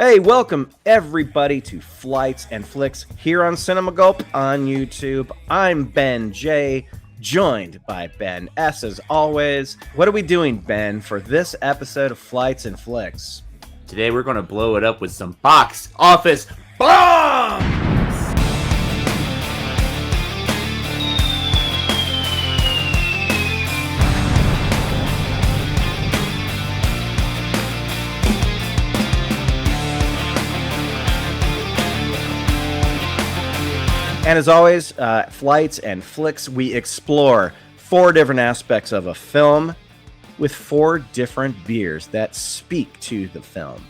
Hey, welcome everybody to Flights and Flicks here on Cinema Gulp on YouTube. I'm Ben J, joined by Ben S as always. What are we doing, Ben, for this episode of Flights and Flicks? Today we're going to blow it up with some box office bombs! And as always, Flights and Flicks, we explore 4 different aspects of a film with 4 different beers that speak to the film.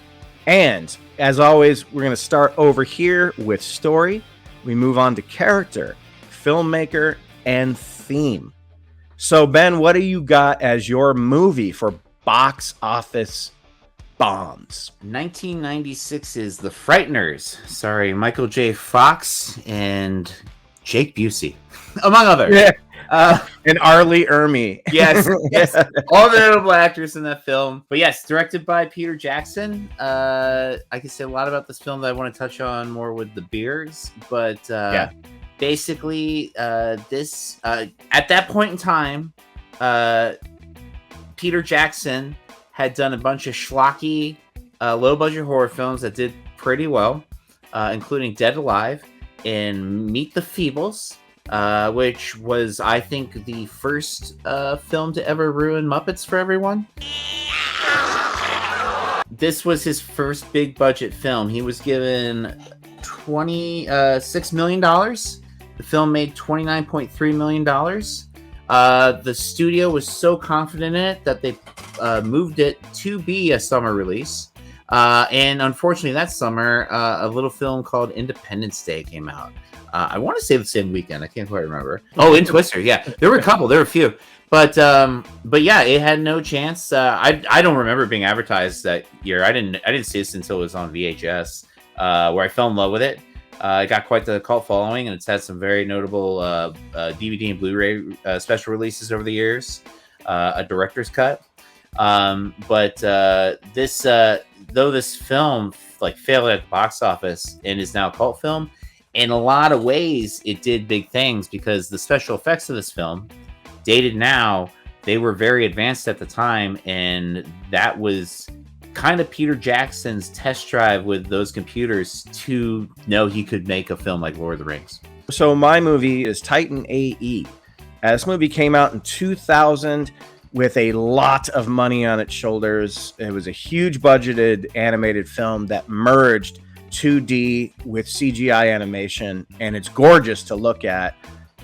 And as always, we're going to start over here with story. We move on to character, filmmaker, and theme. So, Ben, what do you got as your movie for box office bombs? 1996 The Frighteners. Sorry, Michael J. Fox and Jake Busey, among others. Yeah. And Arlie Ermy. Yes. All the notable actors in that film. But yes, directed by Peter Jackson. I can say a lot about this film that I want to touch on more with the beers. But basically, this at that point in time, Peter Jackson had done a bunch of schlocky, low-budget horror films that did pretty well, including Dead Alive and Meet the Feebles, which was, I think, the first film to ever ruin Muppets for everyone. This was his first big-budget film. He was given $26 million. The film made $29.3 million. The studio was so confident in it that they moved it to be a summer release. And unfortunately, that summer, a little film called Independence Day came out. I want to say the same weekend. I can't quite remember. Oh, in Twister. Yeah, there were a couple. There were a few. But yeah, it had no chance. I don't remember being advertised that year. I didn't see this until it was on VHS, where I fell in love with it. It got quite the cult following, and it's had some very notable DVD and Blu-ray special releases over the years. A director's cut. But this, though this film failed at the box office and is now a cult film, in a lot of ways it did big things because the special effects of this film, dated now, they were very advanced at the time, and that was kind of Peter Jackson's test drive with those computers to know he could make a film like Lord of the Rings. So my movie is Titan AE. This movie came out in 2000 with a lot of money on its shoulders. It was a huge budgeted animated film that merged 2D with CGI animation, and it's gorgeous to look at.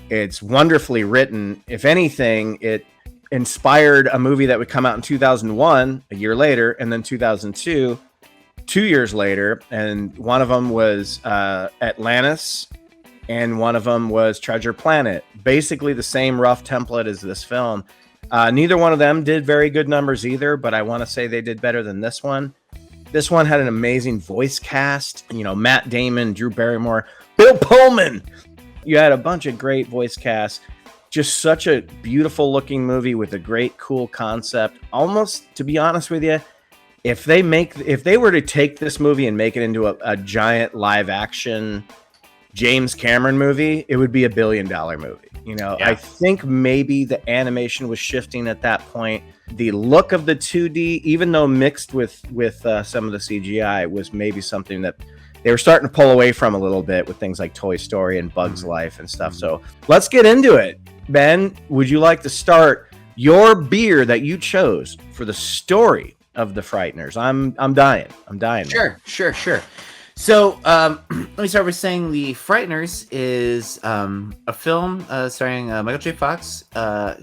It's wonderfully written. If anything, it inspired a movie that would come out in 2001, a year later, and then 2002, 2 years later. And one of them was Atlantis, and one of them was Treasure Planet. Basically the same rough template as this film. Neither one of them did very good numbers either, but I want to say they did better than this one. This one had an amazing voice cast. You know, Matt Damon, Drew Barrymore, Bill Pullman. You had a bunch of great voice casts. Just such a beautiful looking movie with a great, cool concept. Almost, to be honest with you, if they were to take this movie and make it into a giant live action James Cameron movie, it would be $1 billion movie. You know, yeah. I think maybe the animation was shifting at that point. The look of the 2D, even though mixed with some of the CGI, was maybe something that they were starting to pull away from a little bit with things like Toy Story and Bug's Life and stuff. So let's get into it. Ben, would you like to start your beer that you chose for the story of the Frighteners? I'm dying. Sure. So let me start with saying The Frighteners is a film starring Michael J. Fox,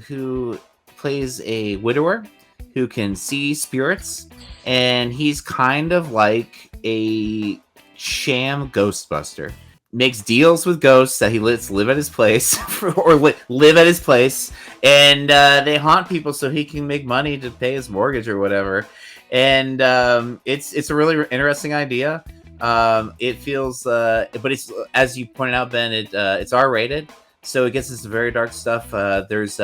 who plays a widower who can see spirits, and he's kind of like a sham Ghostbuster. Makes deals with ghosts that he lets live at his place live at his place, and they haunt people so he can make money to pay his mortgage or whatever. And it's a really interesting idea. It feels, but it's, as you pointed out, Ben, it's R-rated, so it gets into very dark stuff. There's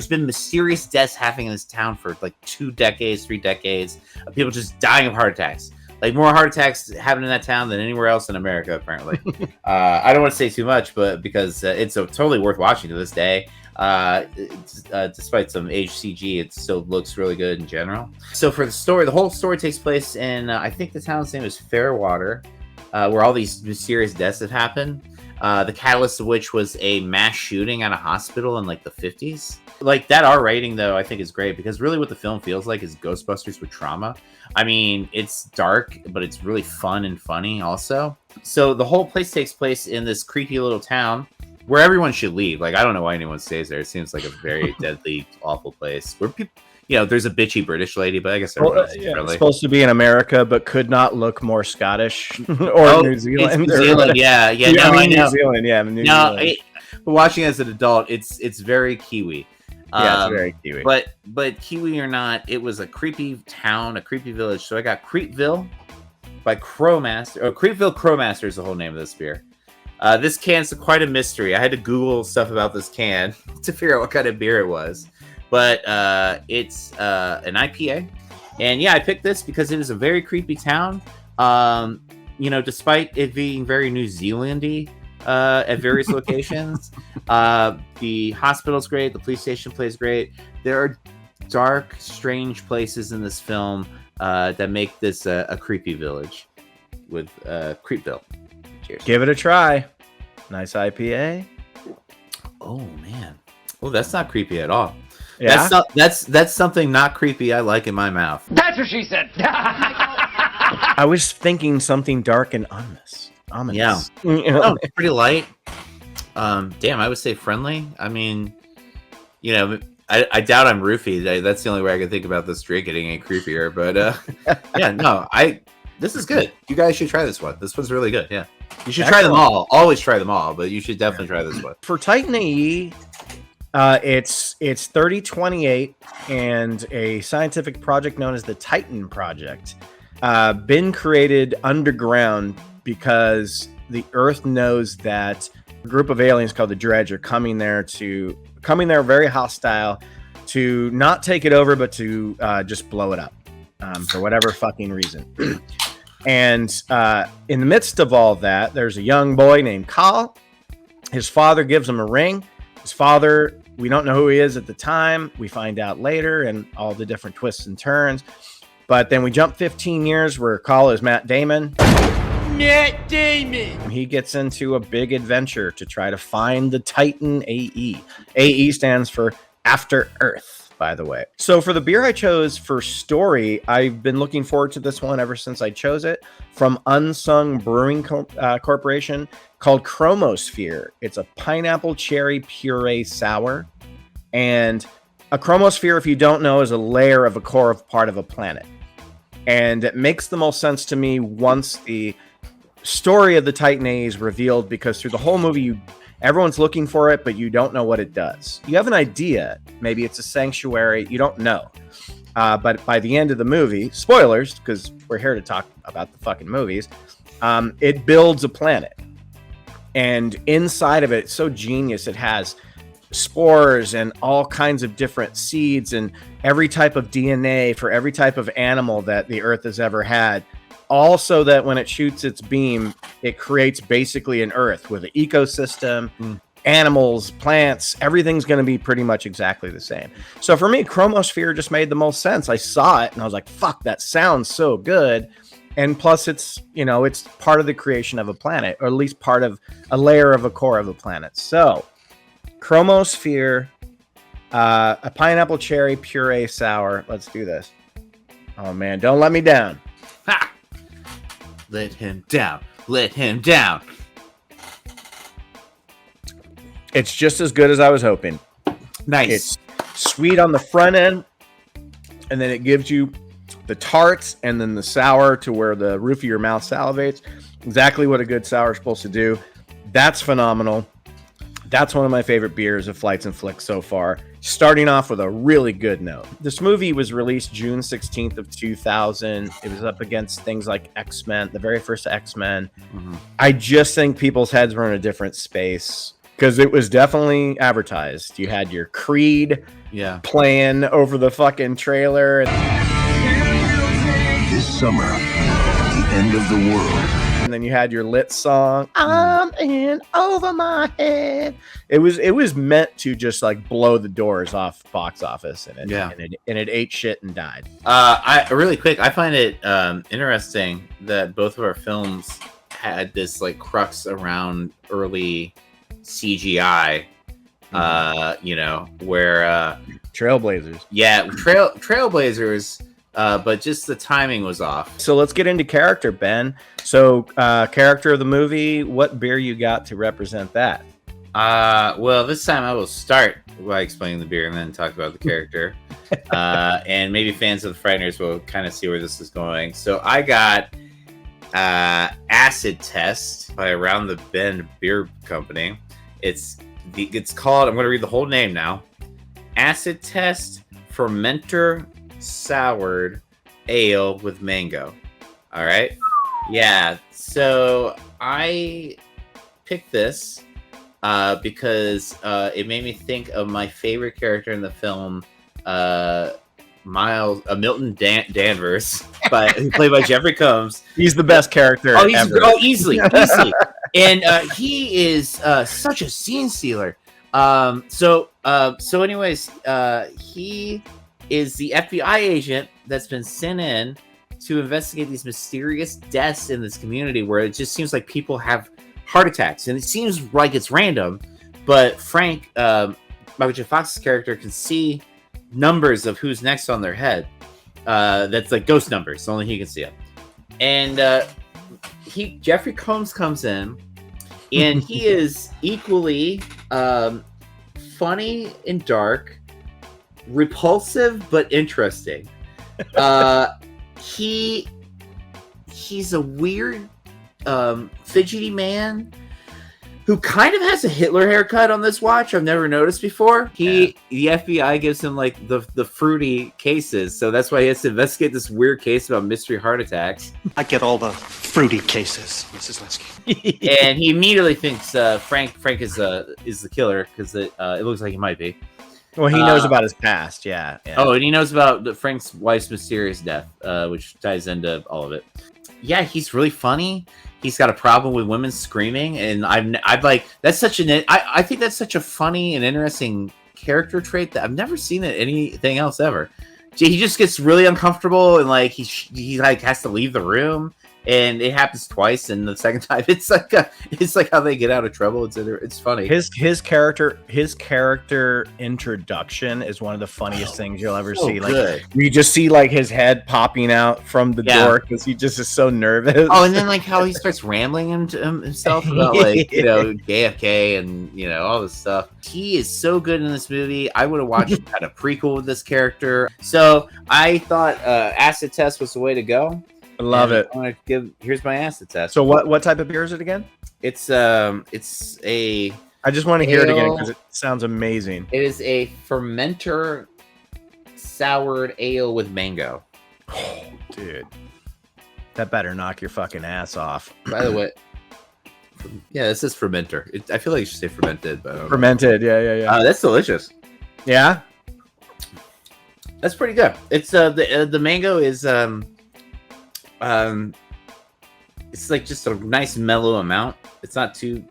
been mysterious deaths happening in this town for like 2 decades, 3 decades, of people just dying of heart attacks. Like more heart attacks happened in that town than anywhere else in America, apparently. I don't want to say too much, but because it's totally worth watching to this day. Despite some age CG, it still looks really good in general. So for the story, the whole story takes place in I think the town's name is Fairwater, where all these mysterious deaths have happened. The catalyst of which was a mass shooting at a hospital in like the 50s. Like that R rating though, I think is great because really what the film feels like is Ghostbusters with trauma. I mean, it's dark, but it's really fun and funny also. So the whole place takes place in this creepy little town where everyone should leave. Like, I don't know why anyone stays there. It seems like a very deadly, awful place where people, you know, there's a bitchy British lady, but I guess everyone else is friendly. It's supposed to be in America, but could not look more Scottish or New Zealand. New Zealand, yeah. No, I know. New Zealand, yeah. New Zealand. But watching as an adult, it's very Kiwi. Yeah, it's very Kiwi. But Kiwi or not, it was a creepy town, a creepy village. So I got Creepville by Crowmaster. Oh, Creepville Crowmaster is the whole name of this beer. This can's quite a mystery. I had to Google stuff about this can to figure out what kind of beer it was. But it's an IPA. And yeah, I picked this because it is a very creepy town. You know, despite it being very New Zealand-y at various locations. The hospital's great. The police station plays great. There are dark, strange places in this film that make this a creepy village with Creepville. Cheers. Give it a try. Nice IPA. Oh man. Oh, that's not creepy at all. Yeah? That's something not creepy I like in my mouth. That's what she said. I was thinking something dark and ominous. Yeah. Oh, pretty light. Damn, I would say friendly. I mean, you know, I doubt I'm roofied. That's the only way I can think about this drink getting any creepier. But yeah, no, this is good. You guys should try this one. This one's really good. Yeah. You should try them all. Always try them all, but you should definitely try this one. For Titan AE, it's 3028 and a scientific project known as the Titan Project. Been created underground because the Earth knows that a group of aliens called the Dredge are coming there very hostile to not take it over, but to just blow it up for whatever fucking reason. And in the midst of all that, there's a young boy named Kyle. His father gives him a ring. His father, we don't know who he is at the time. We find out later and all the different twists and turns. But then we jump 15 years where Kyle is Matt Damon. Matt Damon. He gets into a big adventure to try to find the Titan AE. AE stands for After Earth, by the way. So for the beer I chose for story, I've been looking forward to this one ever since I chose it, from Unsung Brewing Corporation, called Chromosphere. It's a pineapple cherry puree sour. And a chromosphere, if you don't know, is a layer of a core of part of a planet. And it makes the most sense to me once the story of the Titan AE is revealed, because through the whole movie, everyone's looking for it, but you don't know what it does. You have an idea. Maybe it's a sanctuary. You don't know. But by the end of the movie, spoilers, because we're here to talk about the fucking movies, it builds a planet. And inside of it, it's so genius. It has spores and all kinds of different seeds and every type of DNA for every type of animal that the Earth has ever had. Also, that when it shoots its beam, it creates basically an Earth with an ecosystem, animals, plants, everything's going to be pretty much exactly the same. So for me, Chromosphere just made the most sense. I saw it and I was like, fuck, that sounds so good. And plus it's, you know, it's part of the creation of a planet, or at least part of a layer of a core of a planet. So Chromosphere, a pineapple cherry puree sour. Let's do this. Oh man, don't let me down. Ha! Let him down. Let him down. It's just as good as I was hoping. Nice. It's sweet on the front end, and then it gives you the tarts and then the sour to where the roof of your mouth salivates. Exactly what a good sour is supposed to do. That's phenomenal. That's one of my favorite beers of Flights and Flicks so far. Starting off with a really good note. This movie was released June 16th of 2000. It was up against things like X-Men, the very first X-Men. Mm-hmm. I just think people's heads were in a different space because it was definitely advertised. You had your Creed playing over the fucking trailer. This summer, end of the world. And then you had your lit song, I'm in over my head. It was meant to just like blow the doors off box office, and it ate shit and died. I really quick, I find it interesting that both of our films had this like crux around early CGI. Where Trailblazers. Yeah, Trailblazers. But just the timing was off. So let's get into character, Ben. So, character of the movie, what beer you got to represent that? Well, this time I will start by explaining the beer and then talk about the character. And maybe fans of the Frighteners will kind of see where this is going. So I got Acid Test by Around the Bend Beer Company. It's called, I'm going to read the whole name now. Acid Test Fermenter Soured Ale with Mango. All right. Yeah. So I picked this because it made me think of my favorite character in the film, Milton Danvers, played by Jeffrey Combs. He's the best character ever. Easily. And he is such a scene stealer. So anyways, he is the FBI agent that's been sent in to investigate these mysterious deaths in this community where it just seems like people have heart attacks, and it seems like it's random, but Frank, Michael J. Fox's character, can see numbers of who's next on their head. That's like ghost numbers, only he can see them. And Jeffrey Combs comes in, and he is equally funny and dark, repulsive but interesting. He's a weird fidgety man who kind of has a Hitler haircut on this watch I've never noticed before. The FBI gives him like the fruity cases, so that's why he has to investigate this weird case about mystery heart attacks. I get all the fruity cases, Mrs. Linsky. And he immediately thinks Frank is the killer because it looks like he might be. Well, he knows about his past, yeah. Oh, and he knows about Frank's wife's mysterious death, which ties into all of it. Yeah, he's really funny. He's got a problem with women screaming, and I'd like that's such I think that's such a funny and interesting character trait that I've never seen in anything else ever. He just gets really uncomfortable, and like he like has to leave the room. And it happens twice, and the second time it's like how they get out of trouble. It's funny. His character introduction is one of the funniest things you'll ever see. Good. Like you just see like his head popping out from the door because he just is so nervous. Oh, and then like how he starts rambling himself about like JFK and all this stuff. He is so good in this movie. I would have watched a prequel with this character. So I thought Acid Test was the way to go. I love it. Here's my Acid Test. So what type of beer is it again? It's a. I just want to hear it again because it sounds amazing. It is a fermenter soured ale with mango. Oh, dude, that better knock your fucking ass off. By the way, yeah, this is fermenter. I feel like you should say fermented, but fermented. Yeah. That's delicious. Yeah, that's pretty good. It's the mango is it's like just a nice mellow amount. It's not too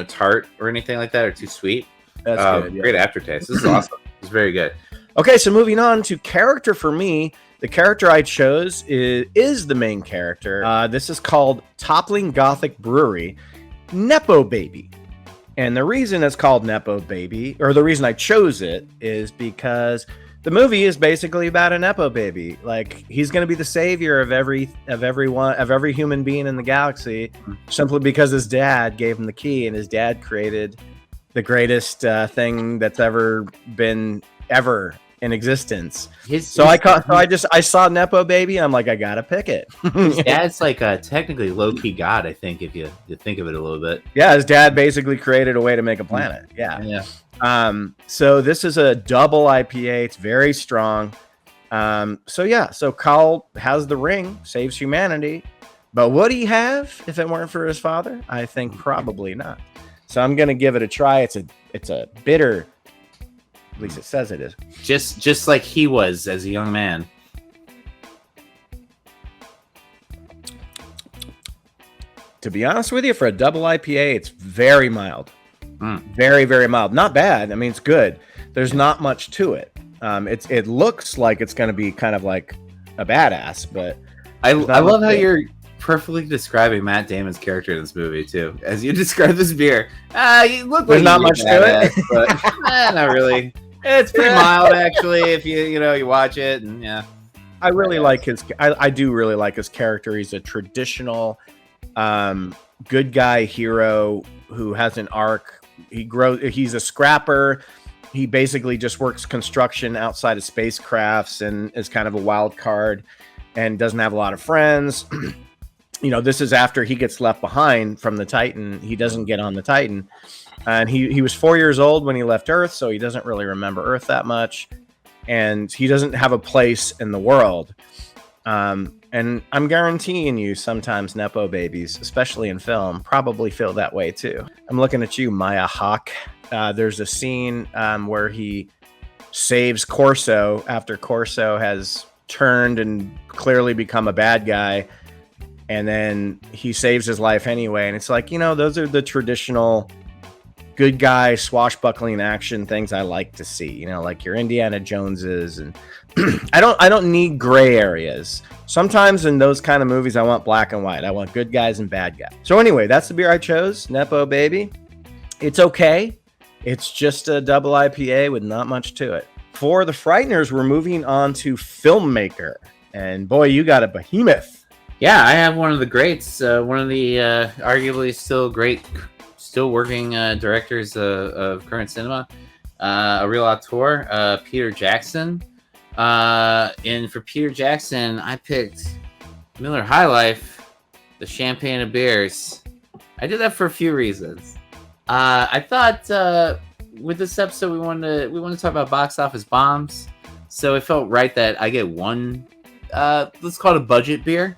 tart or anything like that, or too sweet. That's good. Yeah. Great aftertaste. This is awesome. It's very good. Okay, so moving on to character for me. The character I chose is the main character. This is called Toppling Gothic Brewery, Nepo Baby. And the reason it's called Nepo Baby, or the reason I chose it, is because the movie is basically about a Nepo baby. Like he's going to be the savior of every human being in the galaxy, simply because his dad gave him the key, and his dad created the greatest thing that's ever been in existence. I saw Nepo Baby, and I'm like, I gotta pick it. His dad's like technically low key god, I think, if you think of it a little bit. Yeah, his dad basically created a way to make a planet. Yeah. So this is a double IPA. It's very strong. So Carl has the ring, saves humanity, but would he have if it weren't for his father? I think probably not. So I'm gonna give it a try. It's a bitter. At least it says it is. Just like he was as a young man. To be honest with you, for a double IPA, it's very mild. Mm. Very, very mild. Not bad. I mean, it's good. There's not much to it. It looks like it's going to be kind of like a badass, but I love how you're perfectly describing Matt Damon's character in this movie too. As you describe this beer, you look there's like not much to it, but not really. It's pretty mild actually. If you watch it, and yeah, I really like his. I do really like his character. He's a traditional good guy hero who has an arc. He's a scrapper. He basically just works construction outside of spacecrafts and is kind of a wild card and doesn't have a lot of friends. This is after he gets left behind from the Titan. He doesn't get on the Titan. And he was 4 years old when he left Earth, so he doesn't really remember Earth that much. And he doesn't have a place in the world. And I'm guaranteeing you sometimes Nepo babies, especially in film, probably feel that way too. I'm looking at you, Maya Hawk. There's a scene where he saves Corso after Corso has turned and clearly become a bad guy. And then he saves his life anyway. And it's like, those are the traditional good guy swashbuckling action things I like to see, like your Indiana Joneses. And I don't need gray areas. Sometimes in those kind of movies, I want black and white. I want good guys and bad guys. So anyway, that's the beer I chose, Nepo Baby. It's okay. It's just a double IPA with not much to it. For the Frighteners, we're moving on to Filmmaker. And boy, you got a behemoth. Yeah, I have one of the greats, one of the arguably still working directors of current cinema, a real auteur, Peter Jackson. And for Peter Jackson, I picked Miller High Life, the champagne of beers. I did that for a few reasons. I thought with this episode we want to talk about box office bombs, so it felt right that I get one. Let's call it a budget beer.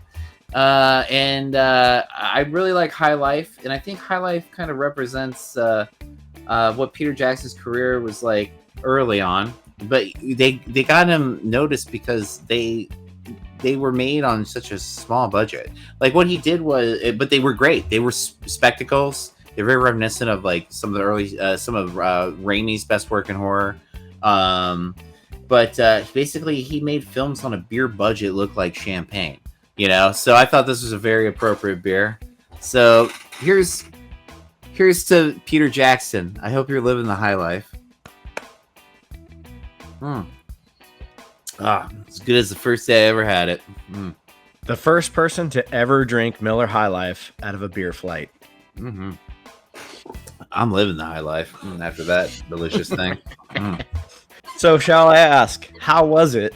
And I really like High Life, and I think High Life kind of represents what Peter Jackson's career was like early on. But they got him noticed because they were made on such a small budget. Like what he did was, but they were great. They were spectacles. They're very reminiscent of like some of the early, some of Raimi's best work in horror. But basically, he made films on a beer budget look like champagne. So I thought this was a very appropriate beer. So here's to Peter Jackson. I hope you're living the high life. As good as the first day I ever had it. The first person to ever drink Miller High Life out of a beer flight. Mm-hmm. I'm living the high life after that delicious thing. So shall I ask, how was it?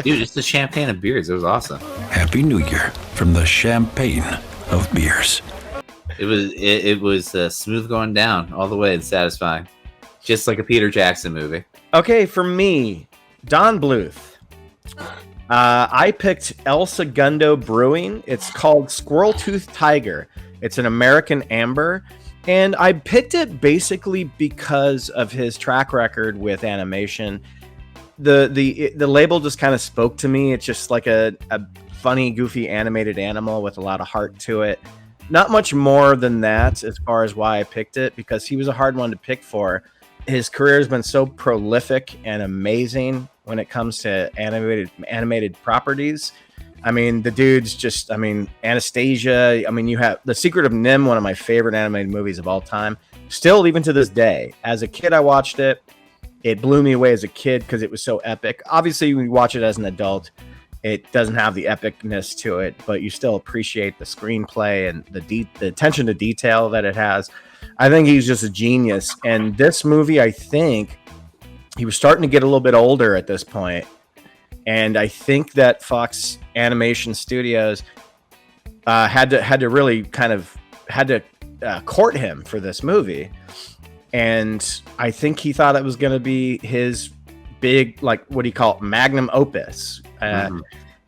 Dude, it's the champagne of beers. It was awesome. Happy New Year from the champagne of beers. It was smooth going down all the way and satisfying. Just like a Peter Jackson movie. Okay, for me, Don Bluth. I picked El Segundo Brewing. It's called Squirrel Tooth Tiger. It's an American amber. And I picked it basically because of his track record with animation. The label just kind of spoke to me. It's just like a funny, goofy animated animal with a lot of heart to it. Not much more than that as far as why I picked it, because he was a hard one to pick for. His career has been so prolific and amazing when it comes to animated properties. I mean, the dude's just, Anastasia. You have The Secret of Nim, one of my favorite animated movies of all time. Still, even to this day. As a kid, I watched it. It blew me away as a kid because it was so epic. Obviously, when you watch it as an adult, it doesn't have the epicness to it, but you still appreciate the screenplay and the attention to detail that it has. I think he's just a genius. And this movie, I think he was starting to get a little bit older at this point. And I think that Fox Animation Studios had to really kind of court him for this movie. And I think he thought it was going to be his big, like, what do you call it, magnum opus. And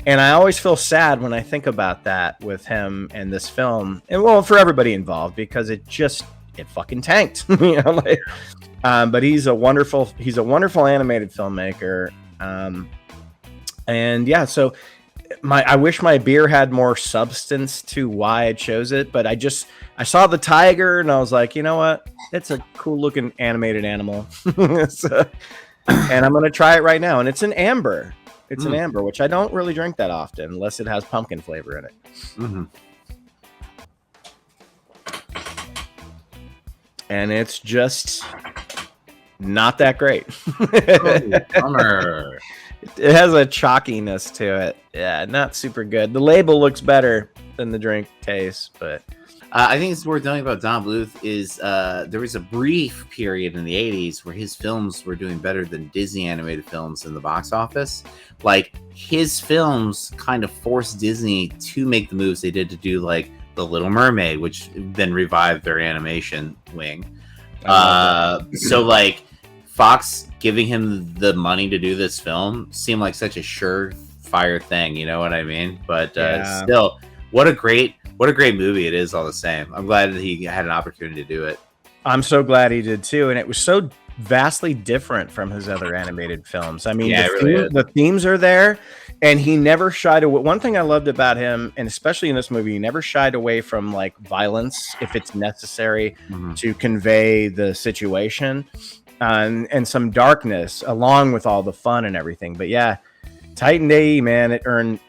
I always feel sad when I think about that with him and this film, and well, for everybody involved, because it fucking tanked. But he's a wonderful animated filmmaker. And yeah, so I wish my beer had more substance to why I chose it, but I saw the tiger and I was like, you know what? It's a cool looking animated animal. And I'm gonna try it right now. And it's an amber. It's an amber, which I don't really drink that often unless it has pumpkin flavor in it. Mm-hmm. And it's just not that great. Bummer. It has a chalkiness to it. Yeah, not super good. The label looks better than the drink tastes, but I think it's worth knowing about Don Bluth is there was a brief period in the 80s where his films were doing better than Disney animated films in the box office. Like, his films kind of forced Disney to make the moves they did to do, like, The Little Mermaid, which then revived their animation wing. So, like, Fox giving him the money to do this film seemed like such a surefire thing, you know what I mean? But still, what a great movie it is all the same. I'm glad that he had an opportunity to do it. I'm so glad he did too. And it was so vastly different from his other animated films. I mean, the themes are there, and he never shied away. One thing I loved about him, and especially in this movie, he never shied away from like violence if it's necessary to convey the situation, and some darkness along with all the fun and everything. But yeah, Titan AE, man, it earned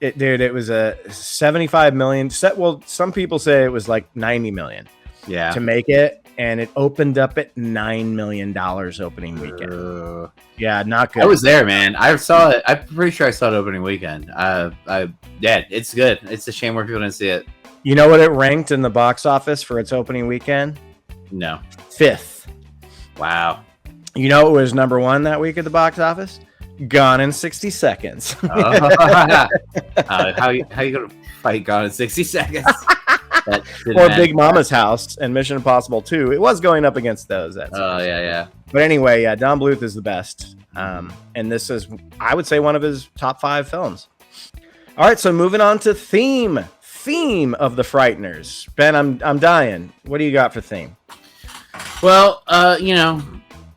it, dude. It was a 75 million. Well, some people say it was like 90 million. Yeah, to make it, and it opened up at $9 million opening weekend. Yeah, not good. I was there, man. I saw it. I'm pretty sure I saw it opening weekend. Yeah, it's good. It's a shame more people didn't see it. You know what it ranked in the box office for its opening weekend? No. 5th. Wow. You know what was number 1 that week at the box office? Gone in 60 Seconds. How you gonna fight Gone in 60 Seconds? Or Big Mama's House and Mission Impossible 2. It was going up against those. Yeah. But anyway, yeah, Don Bluth is the best. And this is, I would say, one of his top 5 films. All right, so moving on to theme of the Frighteners. Ben, I'm dying. What do you got for theme? Well, you know,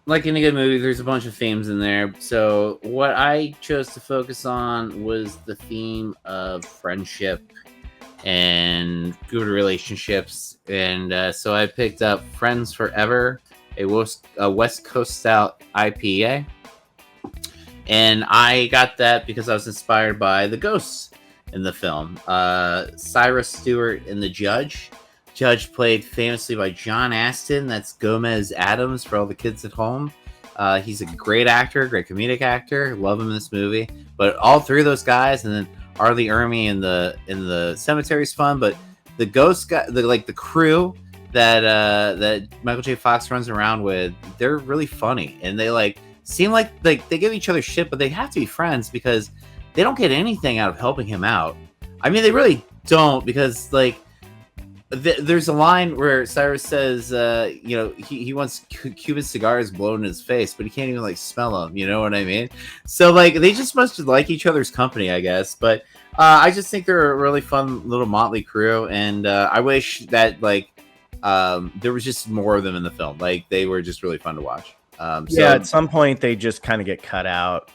like in a good movie, there's a bunch of themes in there. So what I chose to focus on was the theme of friendship and good relationships. And so I picked up Friends Forever, a West Coast style IPA. And I got that because I was inspired by the ghosts in the film. Cyrus Stewart and the Judge. Judge played famously by John Astin. That's Gomez Adams for all the kids at home. He's a great actor, great comedic actor. Love him in this movie. But all three of those guys, and then Arlie Ermy in the cemetery is fun. But the ghost guy, the crew that Michael J. Fox runs around with, they're really funny, and they seem like they give each other shit, but they have to be friends because they don't get anything out of helping him out. I mean, they really don't, because there's a line where Cyrus says, he wants Cuban cigars blown in his face, but he can't even smell them. You know what I mean? So they just must like each other's company, I guess. But I just think they're a really fun little motley crew, and I wish that there was just more of them in the film. They were just really fun to watch. At some point they just kind of get cut out.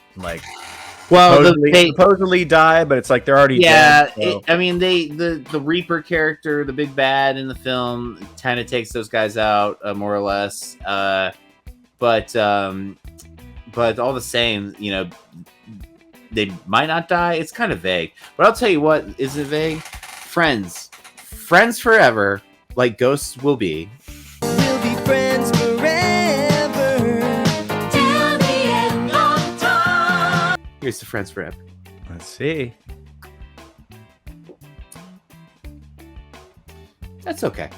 Well, they supposedly die, but it's they're already dead. So. The Reaper character, the big bad in the film, kind of takes those guys out more or less. But all the same, they might not die. It's kind of vague. But I'll tell you what isn't vague: friends forever, like ghosts will be. We'll be friends forever till the end of time. Here's the Friends Forever. Let's see. That's okay.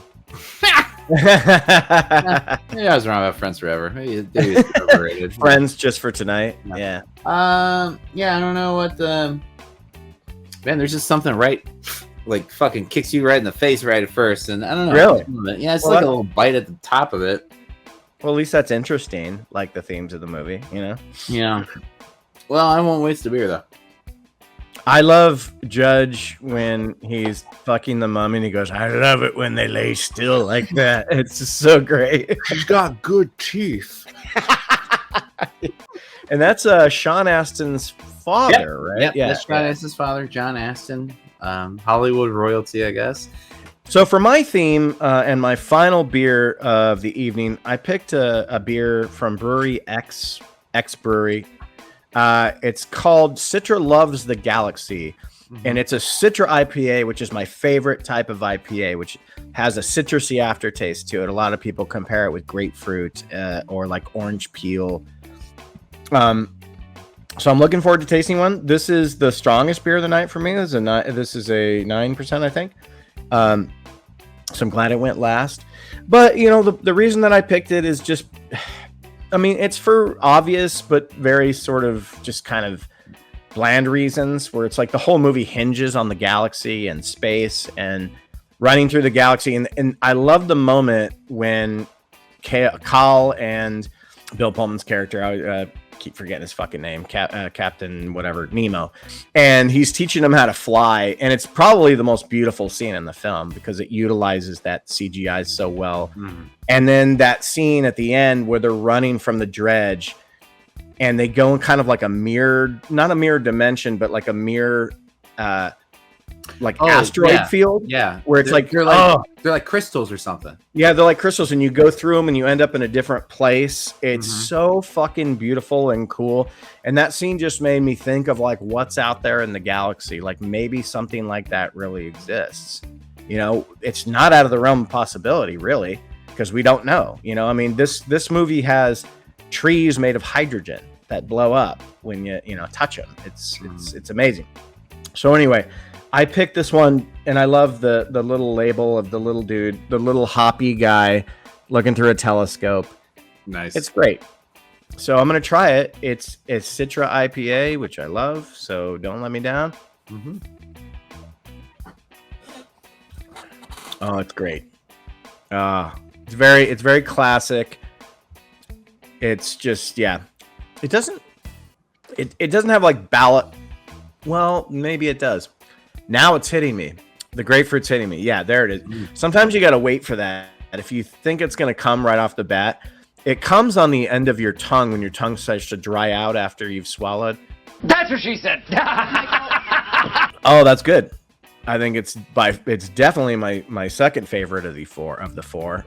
Maybe I was wrong about Friends Forever. Maybe it's overrated. Friends just for tonight. Yeah. I don't know what the... Man, there's just something right... fucking kicks you right in the face right at first, and I don't know. Really? Yeah, it's a little bite at the top of it. Well, at least that's interesting, like the themes of the movie, Yeah. Well, I won't waste a beer, though. I love Judge when he's fucking the mummy and he goes, I love it when they lay still like that. It's just so great. She's got good teeth. And that's Sean Astin's father, right? Yep, that's Sean Astin's father, John Astin, Hollywood royalty, I guess. So for my theme and my final beer of the evening, I picked a beer from Brewery X Brewery. It's called Citra Loves the Galaxy, and it's a Citra IPA, which is my favorite type of IPA, which has a citrusy aftertaste to it. A lot of people compare it with grapefruit or like orange peel. So I'm looking forward to tasting one. This is the strongest beer of the night for me. This is a 9%, I think. So I'm glad it went last. But, you know, the reason that I picked it is just, I mean, it's for obvious, but very sort of just kind of bland reasons, where it's like the whole movie hinges on the galaxy and space and running through the galaxy. And I love the moment when Kal and Bill Pullman's character, I keep forgetting his fucking name, Captain whatever, Nemo, and he's teaching him how to fly, and it's probably the most beautiful scene in the film because it utilizes that CGI so well. And then that scene at the end where they're running from the dredge and they go in kind of like a mirror, not a mirror dimension, but like a mirror asteroid field, where it's they're like crystals or something. Yeah, they're like crystals, and you go through them and you end up in a different place. It's so fucking beautiful and cool. And that scene just made me think of like what's out there in the galaxy. Like maybe something like that really exists. You know, it's not out of the realm of possibility, really, because we don't know. You know, I mean, this movie has trees made of hydrogen that blow up when you touch them. It's amazing. So anyway, I picked this one, and I love the little label of the little dude, the little hoppy guy looking through a telescope. Nice. It's great. So I'm going to try it. It's Citra IPA, which I love, so don't let me down. Oh, it's great. It's very classic. It's just, yeah. It doesn't have like ballot. Well, maybe it does. Now it's hitting me. The grapefruit's hitting me. Yeah, there it is. Sometimes you got to wait for that. If you think it's going to come right off the bat, it comes on the end of your tongue when your tongue starts to dry out after you've swallowed. That's what she said. Oh, that's good. I think it's definitely my second favorite of the four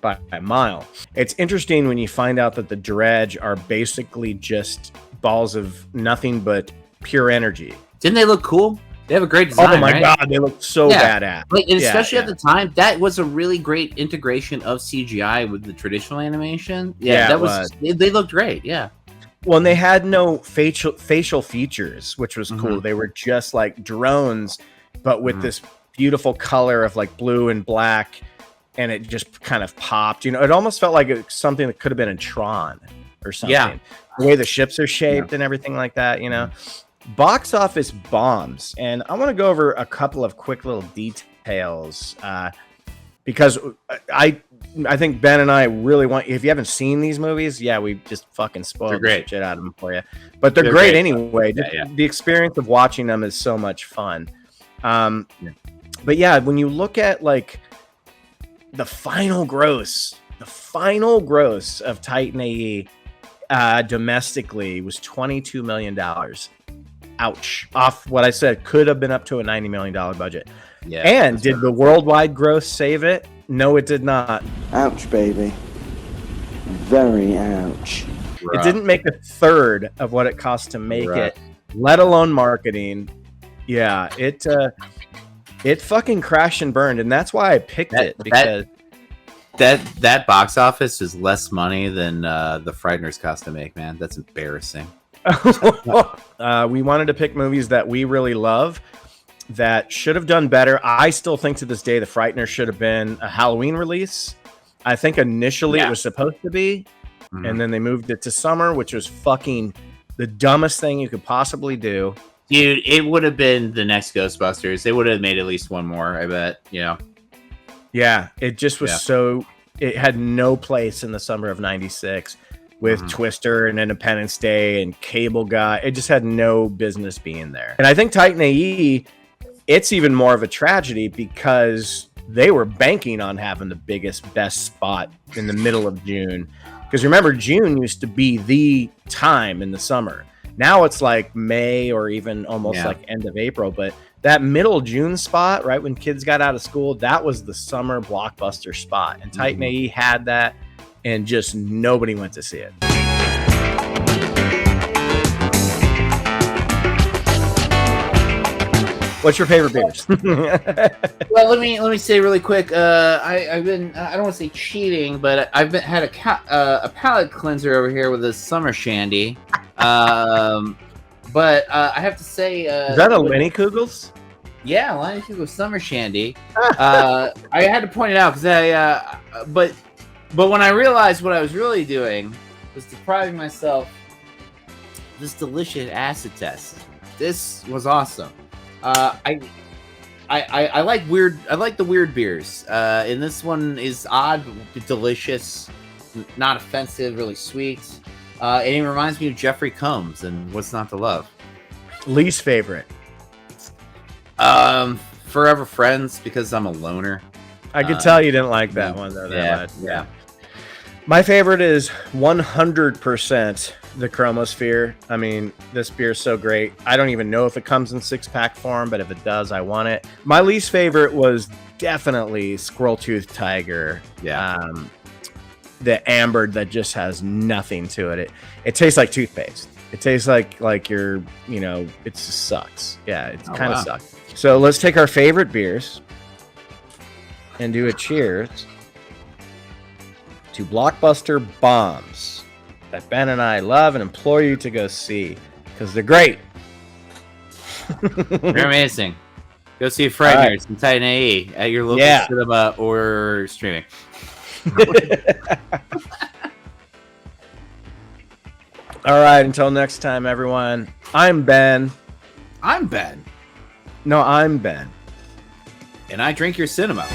by a mile. It's interesting when you find out that the dredge are basically just balls of nothing but pure energy. Didn't they look cool? They have a great design. Oh my god, they look so badass. Like, especially at the time, that was a really great integration of CGI with the traditional animation. Yeah, that was. They looked great. Yeah. Well, and they had no facial features, which was cool. They were just like drones, but with this beautiful color of like blue and black, and it just kind of popped. You know, it almost felt like something that could have been in Tron or something. Yeah. The way the ships are shaped and everything like that, you know. Box office bombs, and I want to go over a couple of quick little details because I think Ben and I really want. If you haven't seen these movies, we just fucking spoiled the shit out of them for you. But they're great anyway. The experience of watching them is so much fun. But yeah, when you look at like the final gross of Titan AE domestically was $22 million. Ouch. Off what I said could have been up to a $90 million budget. Yeah. And did the worldwide gross save it? No, it did not. Ouch, baby. Very ouch. It didn't make a third of what it cost to make it, let alone marketing. Yeah, it fucking crashed and burned, and that's why I picked it, because that box office is less money than the Frighteners cost to make, man. That's embarrassing. We wanted to pick movies that we really love that should have done better. I still think to this day the Frighteners should have been a Halloween release. I think initially it was supposed to be, and then they moved it to summer, which was fucking the dumbest thing you could possibly do. Dude, it would have been the next Ghostbusters. They would have made at least one more, I bet. Yeah, it just was so... It had no place in the summer of 96 with Twister and Independence Day and Cable Guy. It just had no business being there. And I think Titan AE, it's even more of a tragedy because they were banking on having the biggest, best spot in the middle of June. Because remember, June used to be the time in the summer. Now it's like May or even almost like end of April. But that middle June spot, right when kids got out of school, that was the summer Blockbuster spot. And Titan AE had that, and just nobody went to see it. What's your favorite beers? Well, let me say really quick. I've been I don't want to say cheating, but I've had a palate cleanser over here with a summer shandy. But I have to say, is that a Lenny Kugels? Yeah, Lenny Kugels summer shandy. I had to point it out because but when I realized what I was really doing was depriving myself of this delicious acid test. This was awesome. I like weird. I like the weird beers. And this one is odd, delicious, not offensive, really sweet. And it reminds me of Jeffrey Combs and What's Not to Love. Least favorite? Forever Friends, because I'm a loner. I could tell you didn't like that one though. Yeah. My favorite is 100% the Chromosphere. I mean, this beer is so great. I don't even know if it comes in 6-pack form, but if it does, I want it. My least favorite was definitely Squirrel Tooth Tiger. Yeah. The amber that just has nothing to it. It tastes like toothpaste. It tastes like you're, it just sucks. Yeah, it kind of sucks. So let's take our favorite beers and do a cheers to Blockbuster Bombs that Ben and I love and implore you to go see because they're great. They're amazing. Go see Frighteners and Titan AE at your local cinema or streaming. All right, until next time, everyone. I'm Ben. I'm Ben. No, I'm Ben. And I drink your cinema.